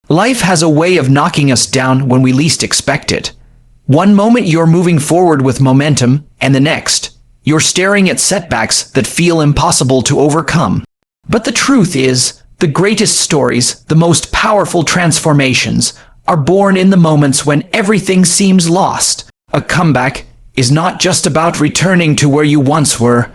Life has a way of knocking us down when we least expect it. One moment you're moving forward with momentum, and the next, you're staring at setbacks that feel impossible to overcome. But the truth is, the greatest stories, the most powerful transformations, are born in the moments when everything seems lost. A comeback is not just about returning to where you once were.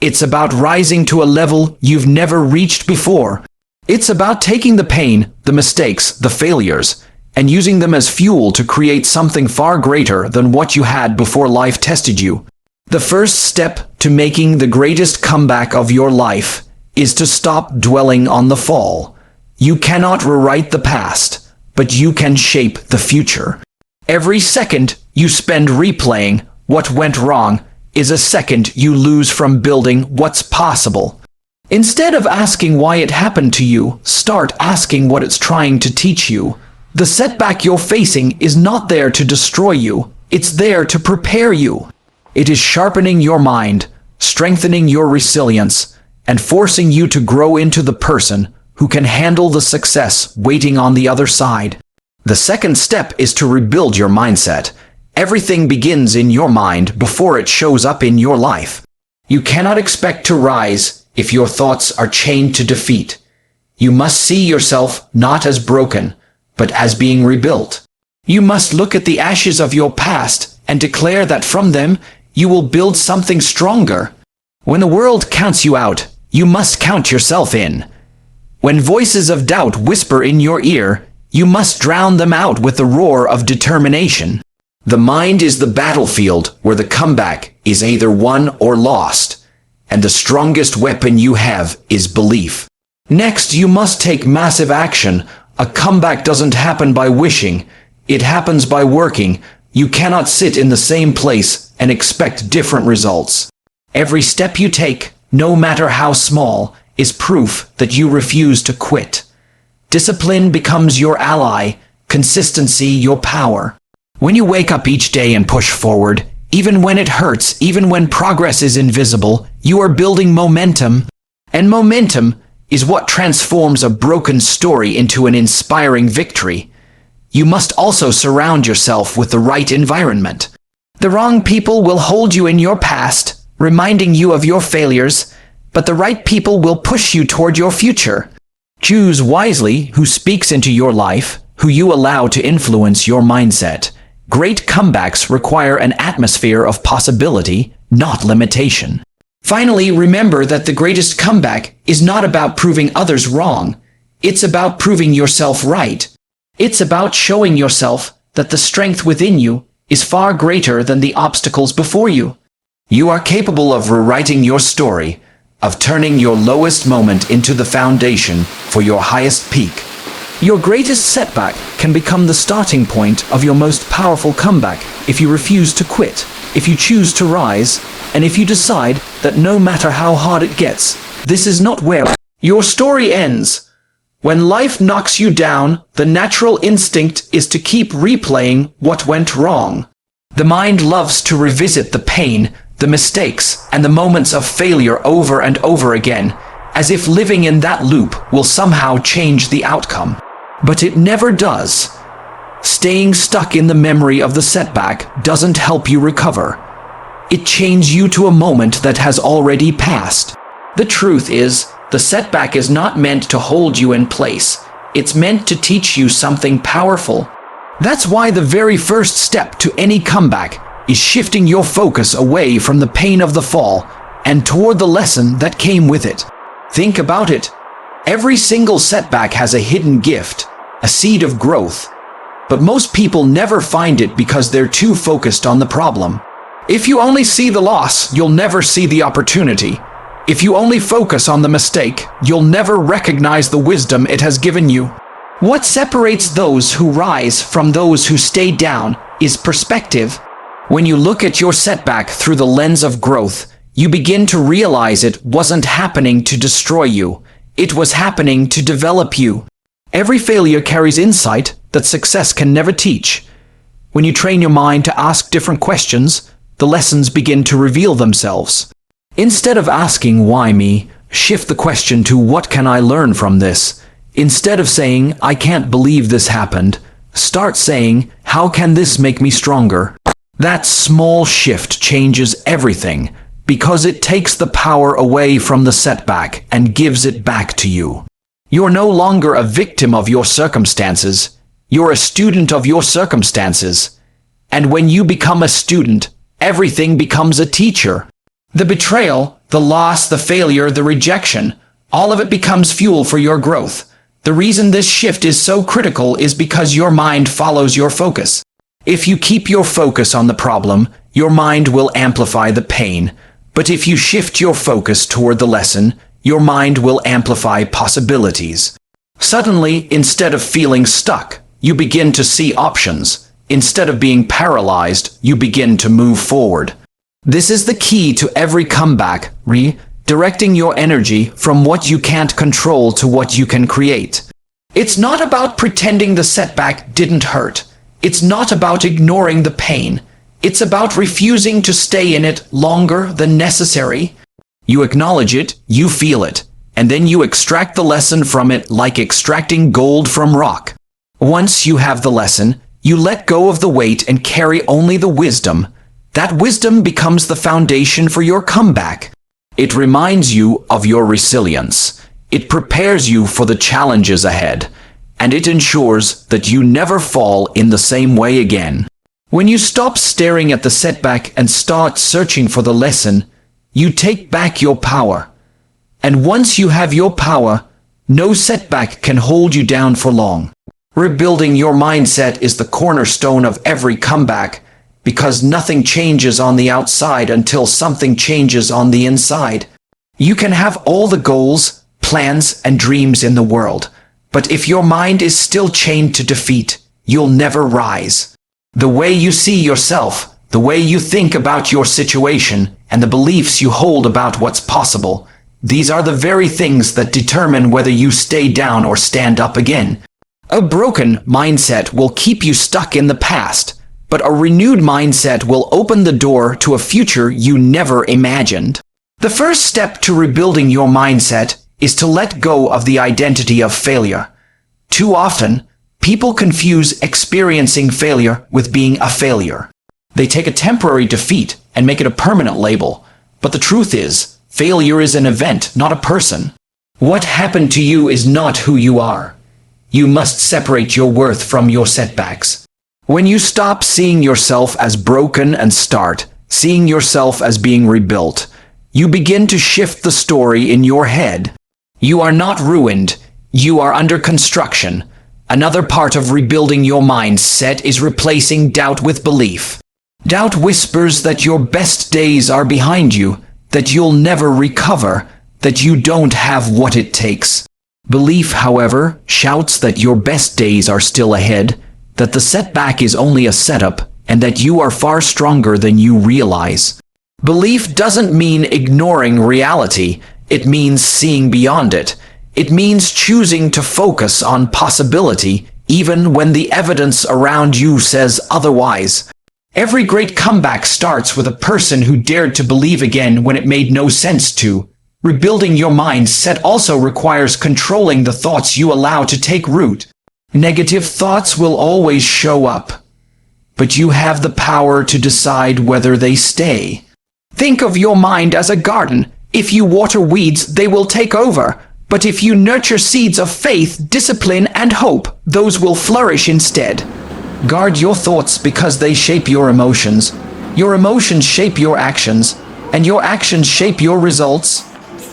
It's about rising to a level you've never reached before. It's about taking the pain, the mistakes, the failures, and using them as fuel to create something far greater than what you had before life tested you. The first step to making the greatest comeback of your life is to stop dwelling on the fall. You cannot rewrite the past, but you can shape the future. Every second you spend replaying what went wrong is a second you lose from building what's possible. Instead of asking why it happened to you, start asking what it's trying to teach you. The setback you're facing is not there to destroy you, it's there to prepare you. It is sharpening your mind, strengthening your resilience, and forcing you to grow into the person who can handle the success waiting on the other side. The second step is to rebuild your mindset. Everything begins in your mind before it shows up in your life. You cannot expect to rise if your thoughts are chained to defeat. You must see yourself not as broken, but as being rebuilt. You must look at the ashes of your past and declare that from them you will build something stronger. When the world counts you out, you must count yourself in. When voices of doubt whisper in your ear, you must drown them out with the roar of determination. The mind is the battlefield where the comeback is either won or lost. And the strongest weapon you have is belief. Next, you must take massive action. A comeback doesn't happen by wishing. It happens by working. You cannot sit in the same place and expect different results. Every step you take, no matter how small, is proof that you refuse to quit. Discipline becomes your ally, consistency your power. When you wake up each day and push forward, even when it hurts, even when progress is invisible, you are building momentum. And momentum is what transforms a broken story into an inspiring victory. You must also surround yourself with the right environment. The wrong people will hold you in your past, reminding you of your failures, but the right people will push you toward your future. Choose wisely who speaks into your life, who you allow to influence your mindset. Great comebacks require an atmosphere of possibility, not limitation. Finally, remember that the greatest comeback is not about proving others wrong. It's about proving yourself right. It's about showing yourself that the strength within you is far greater than the obstacles before you. You are capable of rewriting your story, of turning your lowest moment into the foundation for your highest peak. Your greatest setback can become the starting point of your most powerful comeback if you refuse to quit, if you choose to rise, and if you decide that no matter how hard it gets, this is not where your story ends. When life knocks you down, the natural instinct is to keep replaying what went wrong. The mind loves to revisit the pain, the mistakes, and the moments of failure over and over again, as if living in that loop will somehow change the outcome. But it never does. Staying stuck in the memory of the setback doesn't help you recover. It chains you to a moment that has already passed. The truth is, the setback is not meant to hold you in place. It's meant to teach you something powerful. That's why the very first step to any comeback is shifting your focus away from the pain of the fall and toward the lesson that came with it. Think about it. Every single setback has a hidden gift, a seed of growth. But most people never find it because they're too focused on the problem. If you only see the loss, you'll never see the opportunity. If you only focus on the mistake, you'll never recognize the wisdom it has given you. What separates those who rise from those who stay down is perspective. When you look at your setback through the lens of growth, you begin to realize it wasn't happening to destroy you. It was happening to develop you. Every failure carries insight that success can never teach. When you train your mind to ask different questions, the lessons begin to reveal themselves. Instead of asking, "Why me?" shift the question to, "What can I learn from this?" Instead of saying, "I can't believe this happened," start saying, "How can this make me stronger?" That small shift changes everything, because it takes the power away from the setback and gives it back to you. You're no longer a victim of your circumstances. You're a student of your circumstances. And when you become a student, everything becomes a teacher. The betrayal, the loss, the failure, the rejection, all of it becomes fuel for your growth. The reason this shift is so critical is because your mind follows your focus. If you keep your focus on the problem, your mind will amplify the pain. But if you shift your focus toward the lesson, your mind will amplify possibilities. Suddenly, instead of feeling stuck, you begin to see options. Instead of being paralyzed, you begin to move forward. This is the key to every comeback, redirecting your energy from what you can't control to what you can create. It's not about pretending the setback didn't hurt. It's not about ignoring the pain. It's about refusing to stay in it longer than necessary. You acknowledge it, you feel it, and then you extract the lesson from it like extracting gold from rock. Once you have the lesson, you let go of the weight and carry only the wisdom. That wisdom becomes the foundation for your comeback. It reminds you of your resilience. It prepares you for the challenges ahead, and it ensures that you never fall in the same way again. When you stop staring at the setback and start searching for the lesson, you take back your power. And once you have your power, no setback can hold you down for long. Rebuilding your mindset is the cornerstone of every comeback, because nothing changes on the outside until something changes on the inside. You can have all the goals, plans, and dreams in the world, but if your mind is still chained to defeat, you'll never rise. The way you see yourself, the way you think about your situation, and the beliefs you hold about what's possible, these are the very things that determine whether you stay down or stand up again. A broken mindset will keep you stuck in the past, but a renewed mindset will open the door to a future you never imagined. The first step to rebuilding your mindset is to let go of the identity of failure. Too often, people confuse experiencing failure with being a failure. They take a temporary defeat and make it a permanent label. But the truth is, failure is an event, not a person. What happened to you is not who you are. You must separate your worth from your setbacks. When you stop seeing yourself as broken and start seeing yourself as being rebuilt, you begin to shift the story in your head. You are not ruined. You are under construction. Another part of rebuilding your mindset is replacing doubt with belief. Doubt whispers that your best days are behind you, that you'll never recover, that you don't have what it takes. Belief, however, shouts that your best days are still ahead, that the setback is only a setup, and that you are far stronger than you realize. Belief doesn't mean ignoring reality. It means seeing beyond it. It means choosing to focus on possibility, even when the evidence around you says otherwise. Every great comeback starts with a person who dared to believe again when it made no sense to. Rebuilding your mindset also requires controlling the thoughts you allow to take root. Negative thoughts will always show up, but you have the power to decide whether they stay. Think of your mind as a garden. If you water weeds, they will take over. But if you nurture seeds of faith, discipline, and hope, those will flourish instead. Guard your thoughts because they shape your emotions. Your emotions shape your actions, and your actions shape your results.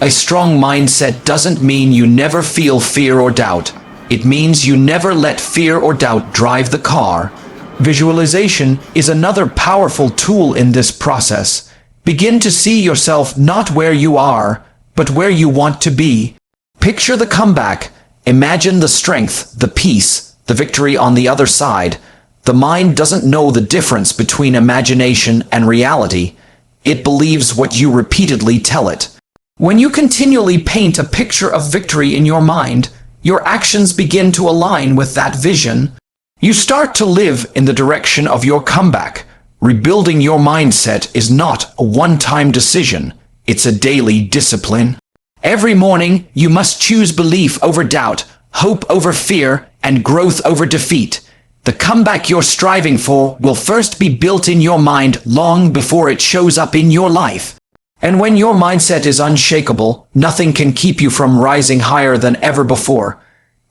A strong mindset doesn't mean you never feel fear or doubt. It means you never let fear or doubt drive the car. Visualization is another powerful tool in this process. Begin to see yourself not where you are, but where you want to be. Picture the comeback. Imagine the strength, the peace, the victory on the other side. The mind doesn't know the difference between imagination and reality. It believes what you repeatedly tell it. When you continually paint a picture of victory in your mind, your actions begin to align with that vision. You start to live in the direction of your comeback. Rebuilding your mindset is not a one-time decision. It's a daily discipline. Every morning, you must choose belief over doubt, hope over fear, and growth over defeat. The comeback you're striving for will first be built in your mind long before it shows up in your life. And when your mindset is unshakable, nothing can keep you from rising higher than ever before.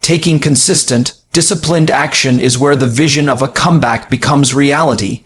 Taking consistent, disciplined action is where the vision of a comeback becomes reality.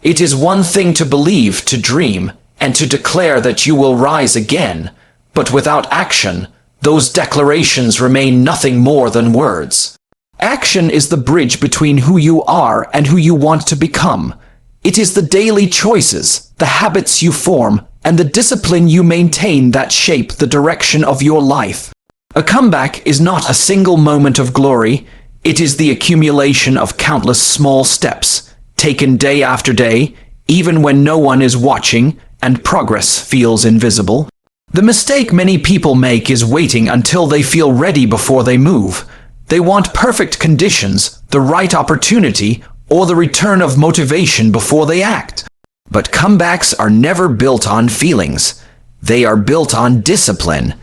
It is one thing to believe, to dream, and to declare that you will rise again, but without action, those declarations remain nothing more than words. Action is the bridge between who you are and who you want to become. It is the daily choices, the habits you form, and the discipline you maintain that shape the direction of your life. A comeback is not a single moment of glory. It is the accumulation of countless small steps, taken day after day, even when no one is watching and progress feels invisible. The mistake many people make is waiting until they feel ready before they move. They want perfect conditions, the right opportunity, or the return of motivation before they act. But comebacks are never built on feelings. They are built on discipline.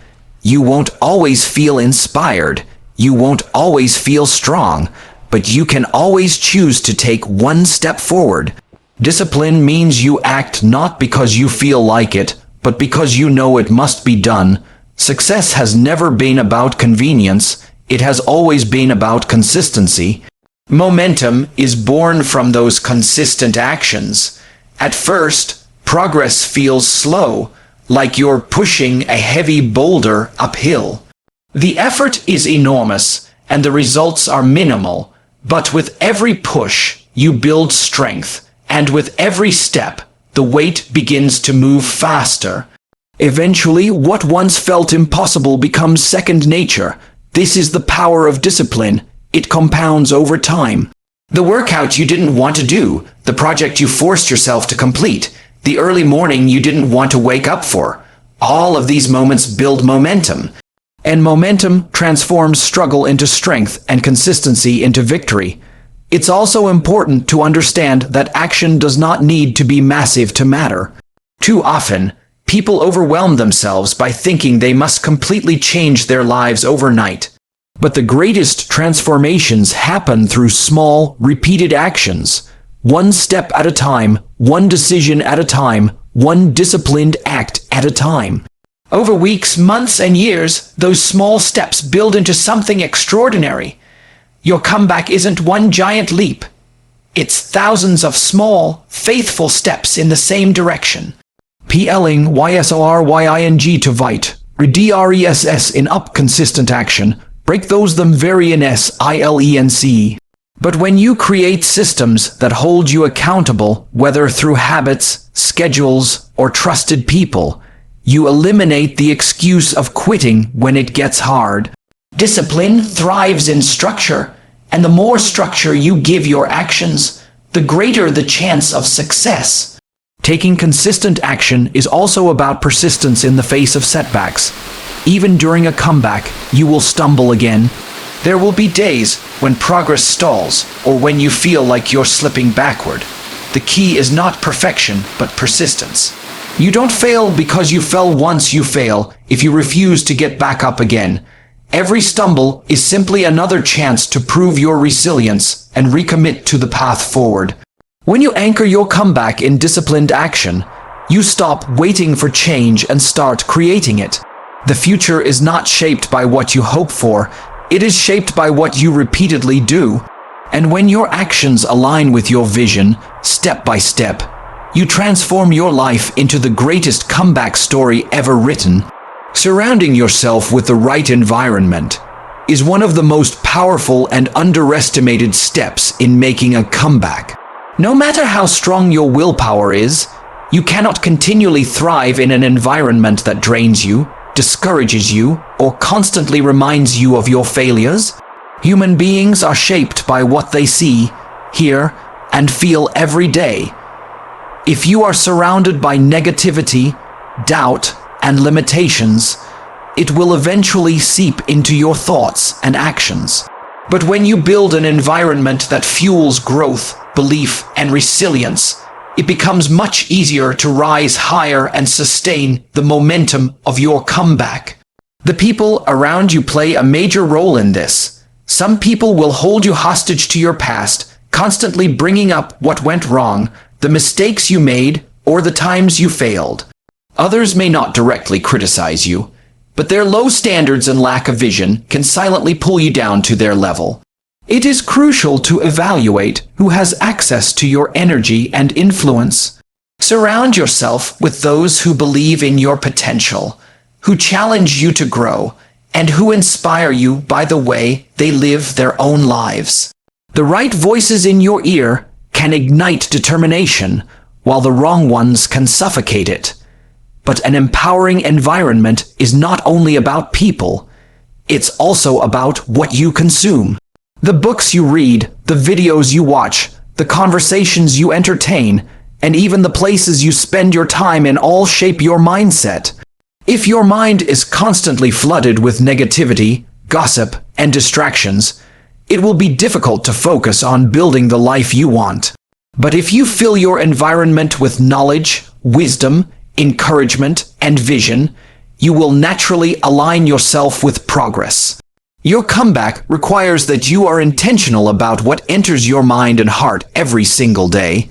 You won't always feel inspired. You won't always feel strong, but you can always choose to take one step forward. Discipline means you act not because you feel like it, but because you know it must be done. Success has never been about convenience. It has always been about consistency. Momentum is born from those consistent actions. At first, progress feels slow, like you're pushing a heavy boulder uphill. The effort is enormous, and the results are minimal. But with every push, you build strength, and with every step, the weight begins to move faster. Eventually, what once felt impossible becomes second nature. This is the power of discipline. It compounds over time. The workout you didn't want to do, the project you forced yourself to complete, the early morning you didn't want to wake up for. All of these moments build momentum. And momentum transforms struggle into strength and consistency into victory. It's also important to understand that action does not need to be massive to matter. Too often, people overwhelm themselves by thinking they must completely change their lives overnight. But the greatest transformations happen through small, repeated actions. One step at a time, one decision at a time, one disciplined act at a time. Over weeks, months, and years, those small steps build into something extraordinary. Your comeback isn't one giant leap. It's thousands of small, faithful steps in the same direction. PLing YSORYING to vite, REDRESS in up consistent action, break those them very in SILENC. But when you create systems that hold you accountable, whether through habits, schedules, or trusted people, you eliminate the excuse of quitting when it gets hard. Discipline thrives in structure, and the more structure you give your actions, the greater the chance of success. Taking consistent action is also about persistence in the face of setbacks. Even during a comeback, you will stumble again. There will be days when progress stalls, or when you feel like you're slipping backward. The key is not perfection, but persistence. You don't fail because you fell once, you fail if you refuse to get back up again. Every stumble is simply another chance to prove your resilience and recommit to the path forward. When you anchor your comeback in disciplined action, you stop waiting for change and start creating it. The future is not shaped by what you hope for, it is shaped by what you repeatedly do. And when your actions align with your vision, step by step, you transform your life into the greatest comeback story ever written. Surrounding yourself with the right environment is one of the most powerful and underestimated steps in making a comeback. No matter how strong your willpower is, you cannot continually thrive in an environment that drains you, discourages you, or constantly reminds you of your failures. Human beings are shaped by what they see, hear, and feel every day. If you are surrounded by negativity, doubt, and limitations, it will eventually seep into your thoughts and actions. But when you build an environment that fuels growth, belief, and resilience, it becomes much easier to rise higher and sustain the momentum of your comeback. The people around you play a major role in this. Some people will hold you hostage to your past, constantly bringing up what went wrong, the mistakes you made, or the times you failed. Others may not directly criticize you, but their low standards and lack of vision can silently pull you down to their level. It is crucial to evaluate who has access to your energy and influence. Surround yourself with those who believe in your potential, who challenge you to grow, and who inspire you by the way they live their own lives. The right voices in your ear can ignite determination, while the wrong ones can suffocate it. But an empowering environment is not only about people, it's also about what you consume. The books you read, the videos you watch, the conversations you entertain, and even the places you spend your time in all shape your mindset. If your mind is constantly flooded with negativity, gossip, and distractions, it will be difficult to focus on building the life you want. But if you fill your environment with knowledge, wisdom, encouragement, and vision, you will naturally align yourself with progress. Your comeback requires that you are intentional about what enters your mind and heart every single day.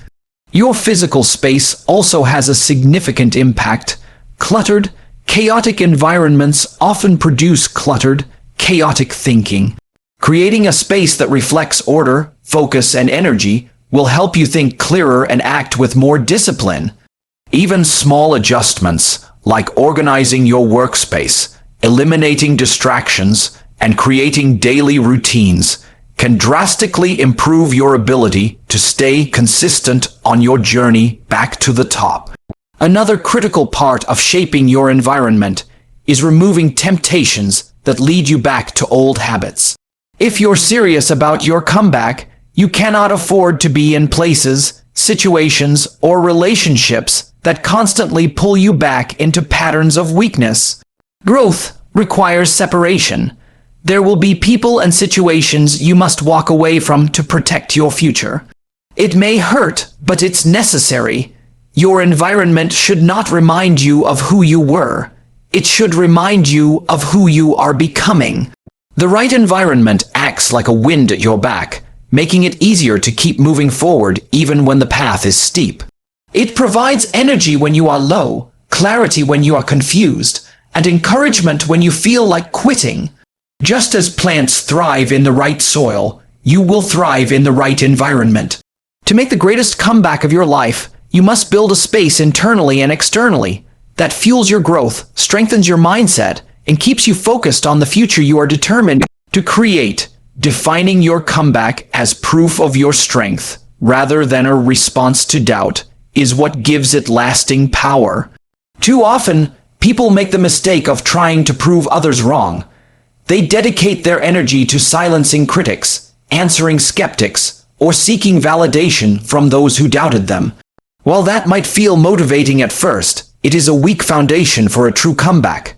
Your physical space also has a significant impact. Cluttered, chaotic environments often produce cluttered, chaotic thinking. Creating a space that reflects order, focus, and energy will help you think clearer and act with more discipline. Even small adjustments, like organizing your workspace, eliminating distractions, and creating daily routines, can drastically improve your ability to stay consistent on your journey back to the top. Another critical part of shaping your environment is removing temptations that lead you back to old habits. If you're serious about your comeback, you cannot afford to be in places, situations, or relationships that constantly pull you back into patterns of weakness. Growth requires separation. There will be people and situations you must walk away from to protect your future. It may hurt, but it's necessary. Your environment should not remind you of who you were. It should remind you of who you are becoming. The right environment acts like a wind at your back, making it easier to keep moving forward even when the path is steep. It provides energy when you are low, clarity when you are confused, and encouragement when you feel like quitting. Just as plants thrive in the right soil, you will thrive in the right environment. To make the greatest comeback of your life, you must build a space internally and externally that fuels your growth, strengthens your mindset, and keeps you focused on the future you are determined to create. Defining your comeback as proof of your strength, rather than a response to doubt, is what gives it lasting power. Too often, people make the mistake of trying to prove others wrong. They dedicate their energy to silencing critics, answering skeptics, or seeking validation from those who doubted them. While that might feel motivating at first, it is a weak foundation for a true comeback.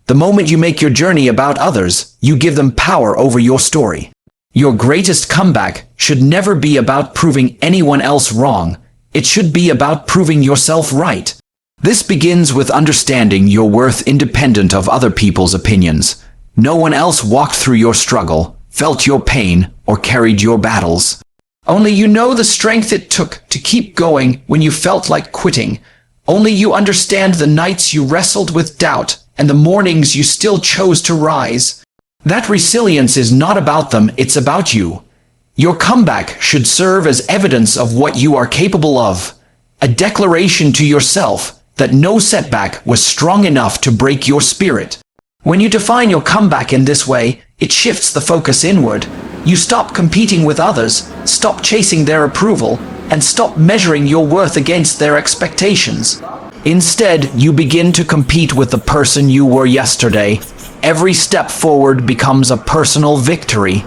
The moment you make your journey about others, you give them power over your story. Your greatest comeback should never be about proving anyone else wrong. It should be about proving yourself right. This begins with understanding your worth independent of other people's opinions. No one else walked through your struggle, felt your pain, or carried your battles. Only you know the strength it took to keep going when you felt like quitting. Only you understand the nights you wrestled with doubt and the mornings you still chose to rise. That resilience is not about them, it's about you. Your comeback should serve as evidence of what you are capable of. A declaration to yourself that no setback was strong enough to break your spirit. When you define your comeback in this way, it shifts the focus inward. You stop competing with others, stop chasing their approval, and stop measuring your worth against their expectations. Instead, you begin to compete with the person you were yesterday. Every step forward becomes a personal victory.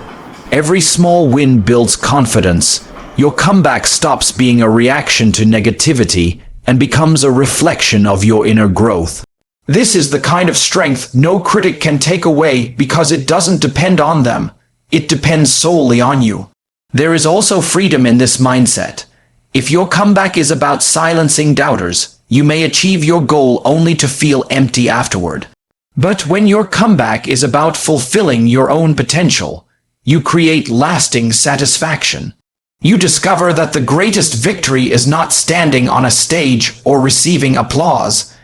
Every small win builds confidence. Your comeback stops being a reaction to negativity and becomes a reflection of your inner growth. This is the kind of strength no critic can take away because it doesn't depend on them. It depends solely on you. There is also freedom in this mindset. If your comeback is about silencing doubters, you may achieve your goal only to feel empty afterward. But when your comeback is about fulfilling your own potential, you create lasting satisfaction. You discover that the greatest victory is not standing on a stage or receiving applause.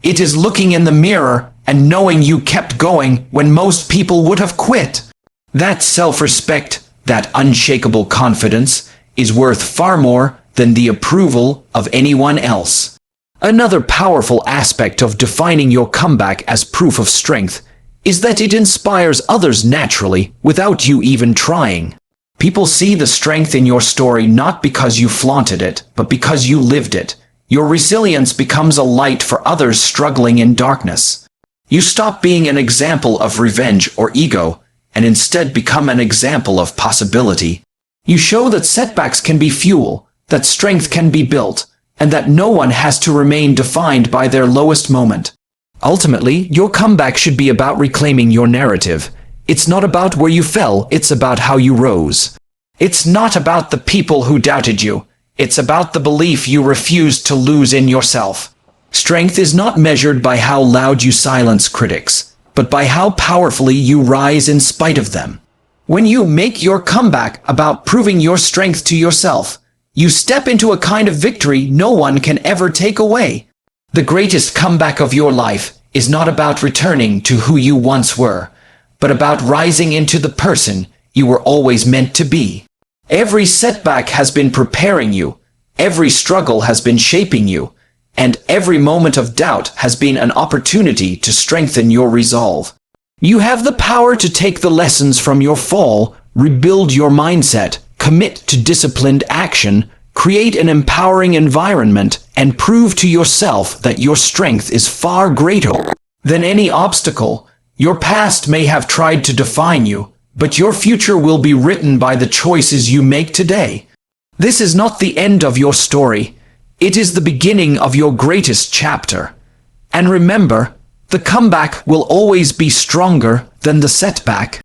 It is looking in the mirror and knowing you kept going when most people would have quit. That self-respect, that unshakable confidence, is worth far more than the approval of anyone else. Another powerful aspect of defining your comeback as proof of strength is that it inspires others naturally without you even trying. People see the strength in your story not because you flaunted it, but because you lived it. Your resilience becomes a light for others struggling in darkness. You stop being an example of revenge or ego, and instead become an example of possibility. You show that setbacks can be fuel, that strength can be built, and that no one has to remain defined by their lowest moment. Ultimately, your comeback should be about reclaiming your narrative. It's not about where you fell, it's about how you rose. It's not about the people who doubted you. It's about the belief you refused to lose in yourself. Strength is not measured by how loud you silence critics, but by how powerfully you rise in spite of them. When you make your comeback about proving your strength to yourself, you step into a kind of victory no one can ever take away. The greatest comeback of your life is not about returning to who you once were, but about rising into the person you were always meant to be. Every setback has been preparing you, every struggle has been shaping you, and every moment of doubt has been an opportunity to strengthen your resolve. You have the power to take the lessons from your fall, rebuild your mindset, commit to disciplined action, create an empowering environment, and prove to yourself that your strength is far greater than any obstacle. Your past may have tried to define you, but your future will be written by the choices you make today. This is not the end of your story. It is the beginning of your greatest chapter. And remember, the comeback will always be stronger than the setback.